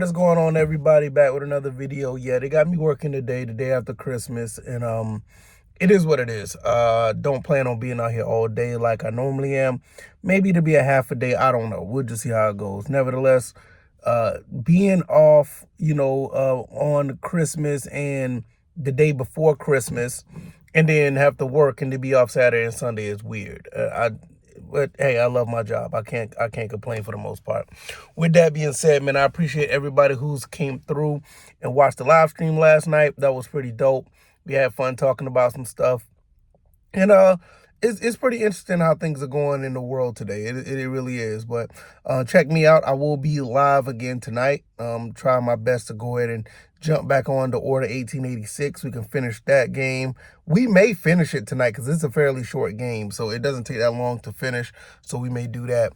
What's going on, everybody? Back with another video. Yeah, they got me working today, the day after Christmas, and it is what it is. Don't plan on being out here all day like I normally am. Maybe to be a half a day, I don't know. We'll just see how it goes. Nevertheless, being off, on Christmas and the day before Christmas, and then have to work and to be off Saturday and Sunday is weird. But hey, I love my job. I can't complain for the most part. With that being said, man, I appreciate everybody who's came through and watched the live stream last night. That was pretty dope. We had fun talking about some stuff. And it's pretty interesting how things are going in the world today. It really is. But check me out. I will be live again tonight. Trying my best to go ahead and jump back on to Order 1886. We can finish that game. We may finish it tonight because it's a fairly short game, so it doesn't take that long to finish. So we may do that.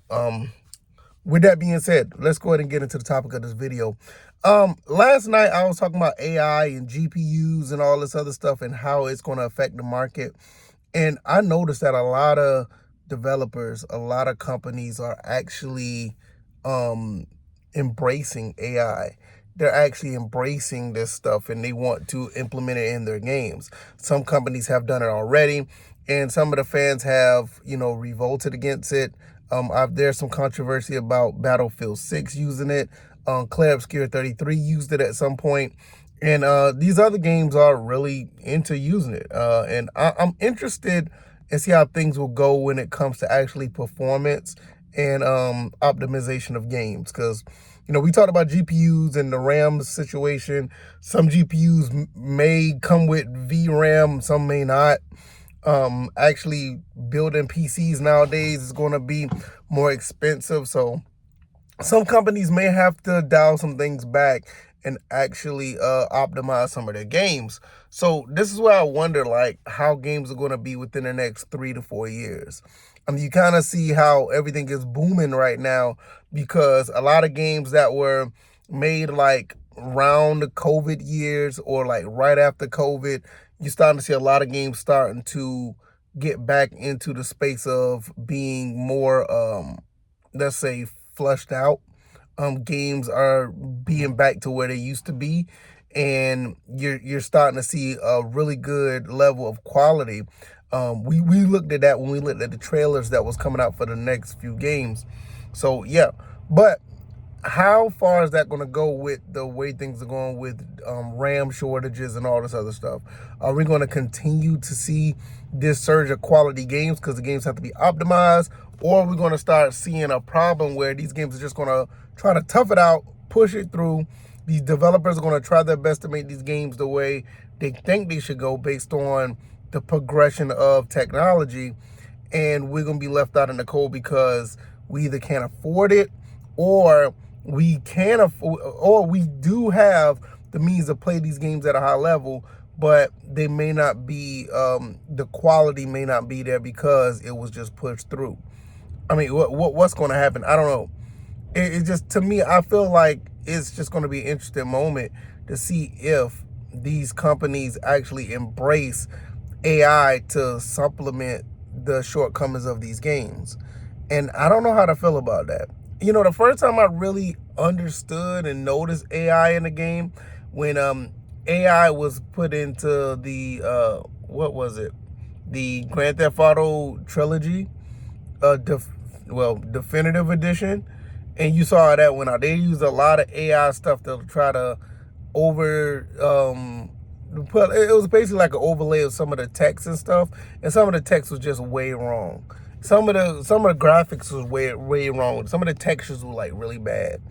With that being said, let's go ahead and get into the topic of this video. Last night I was talking about AI and GPUs and all this other stuff and how it's going to affect the market. And I noticed that a lot of developers, a lot of companies are actually embracing AI. They're actually embracing this stuff and they want to implement it in their games. Some companies have done it already, and some of the fans have, revolted against it. There's some controversy about Battlefield 6 using it. Clay Obscure 33 used it at some point. And these other games are really into using it. And I'm interested in see how things will go when it comes to actually performance and optimization of games. Because, we talked about GPUs and the RAM situation. Some GPUs may come with VRAM, some may not. Actually, building PCs nowadays is going to be more expensive. So some companies may have to dial some things back and actually optimize some of their games. So this is where I wonder, like, how games are going to be within the next 3 to 4 years. You kind of see how everything is booming right now because a lot of games that were made like around the COVID years or like right after COVID, you're starting to see a lot of games starting to get back into the space of being more, let's say, flushed out. Games are being back to where they used to be, and you're starting to see a really good level of quality. We looked at that when we looked at the trailers that was coming out for the next few games. So yeah, but how far is that going to go with the way things are going with RAM shortages and all this other stuff? Are we going to continue to see this surge of quality games because the games have to be optimized? Or are we going to start seeing a problem where these games are just going to try to tough it out, push it through? These developers are going to try their best to make these games the way they think they should go based on the progression of technology. And we're going to be left out in the cold because we either can't afford it or we can afford, or we do have the means to play these games at a high level, but they may not be, the quality may not be there because it was just pushed through. I mean, what's going to happen? I don't know. It just, to me, I feel like it's just going to be an interesting moment to see if these companies actually embrace AI to supplement the shortcomings of these games. And I don't know how to feel about that. The first time I really understood and noticed AI in the game when AI was put into the, what was it? The Grand Theft Auto trilogy, definitive edition. And you saw that when they used a lot of AI stuff to try to it was basically like an overlay of some of the text and stuff, and some of the text was just way wrong. Some of the graphics was way wrong. Some of the textures were like really bad.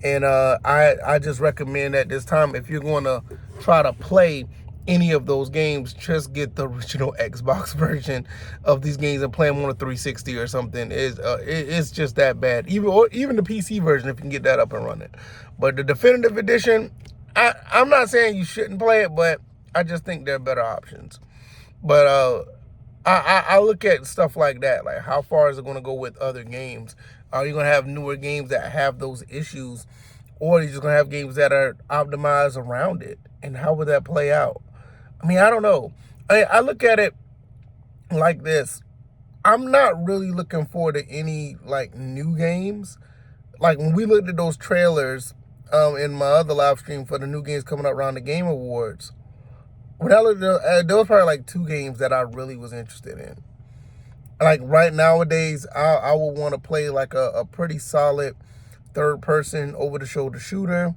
And I just recommend that this time, if you're going to try to play any of those games, just get the original Xbox version of these games and play them on a 360 or something. It's just that bad. Even the PC version, if you can get that up and running. But the definitive edition, I'm not saying you shouldn't play it, but I just think there are better options. But I look at stuff like that, like how far is it going to go with other games? Are you going to have newer games that have those issues, or are you just going to have games that are optimized around it? And how would that play out? I mean, I don't know. I look at it like this. I'm not really looking forward to any like new games. Like when we looked at those trailers, in my other live stream for the new games coming up around the Game Awards. When I looked there was probably like 2 games that I really was interested in. Like right nowadays, I would want to play like a pretty solid third-person over-the-shoulder shooter.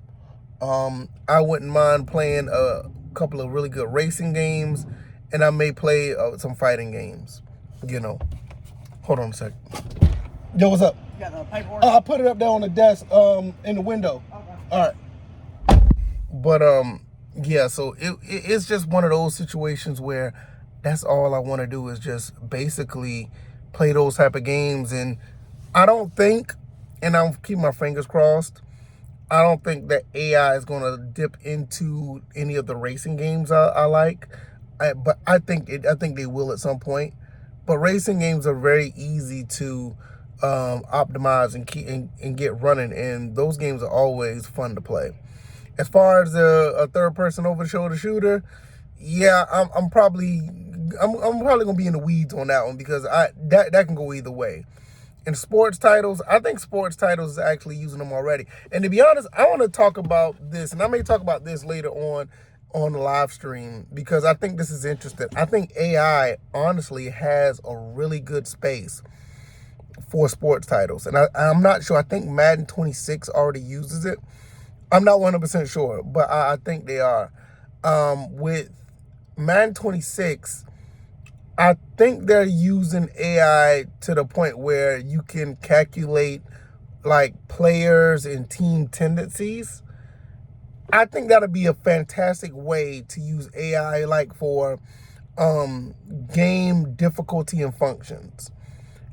I wouldn't mind playing a couple of really good racing games, and I may play some fighting games. Hold on a second. Yo, what's up? You got the paperwork? I put it up there on the desk, in the window. Okay. All right. But yeah. So it's just one of those situations where that's all I want to do is just basically play those type of games, and I don't think, and I'm keeping my fingers crossed, I don't think that AI is going to dip into any of the racing games I like. But I think they will at some point. But racing games are very easy to optimize and keep and get running, and those games are always fun to play. As far as a third-person over-the-shoulder shooter, yeah, I'm probably gonna be in the weeds on that one, because that can go either way. In sports titles, I think sports titles is actually using them already. And to be honest, I want to talk about this, and I may talk about this later on the live stream, because I think this is interesting. I think AI honestly has a really good space for sports titles, and I'm not sure. I think Madden 26 already uses it. I'm not 100% sure, but I think they are. With Madden 26, I think they're using AI to the point where you can calculate like players and team tendencies. I think that'll be a fantastic way to use AI, like for game difficulty and functions.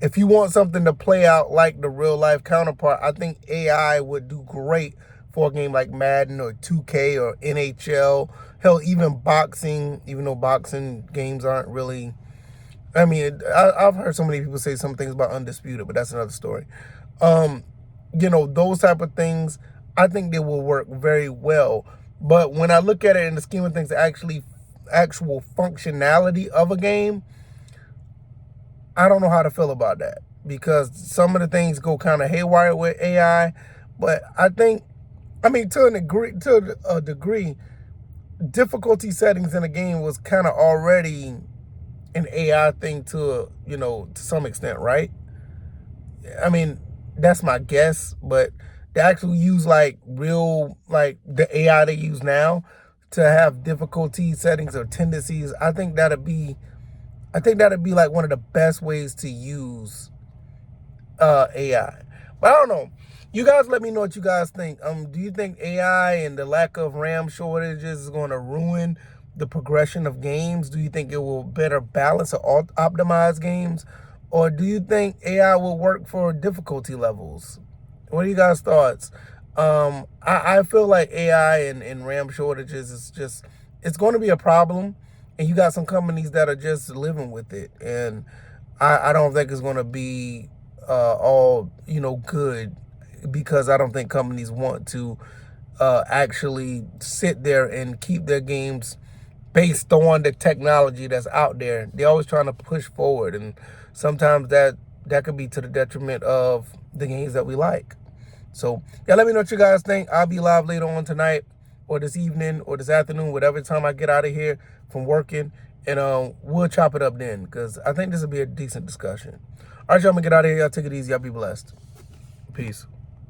If you want something to play out like the real life counterpart, I think AI would do great for a game like Madden or 2K or NHL. Hell, even boxing, even though boxing games aren't really, I mean, I've heard so many people say some things about Undisputed, but that's another story. Those type of things, I think they will work very well. But when I look at it in the scheme of things, actual functionality of a game, I don't know how to feel about that, because some of the things go kind of haywire with AI. But I think, to a degree, difficulty settings in a game was kind of already an AI thing to some extent, right? I mean, that's my guess, but they actually use like the AI they use now to have difficulty settings or tendencies. I think that'd be like one of the best ways to use AI. But I don't know. You guys let me know what you guys think. Do you think AI and the lack of RAM shortages is going to ruin the progression of games? Do you think it will better balance or optimize games? Or do you think AI will work for difficulty levels? What are you guys' thoughts? I feel like AI and RAM shortages it's going to be a problem. And you got some companies that are just living with it. And I don't think it's going to be all, good, because I don't think companies want to actually sit there and keep their games based on the technology that's out there. They're always trying to push forward, and sometimes that could be to the detriment of the games that we like. So yeah, let me know what you guys think. I'll be live later on tonight, or this evening, or this afternoon, whatever time I get out of here from working, and we'll chop it up then, because I think this will be a decent discussion. All right, y'all, I'm gonna get out of here. Y'all take it easy. Y'all be blessed. Peace.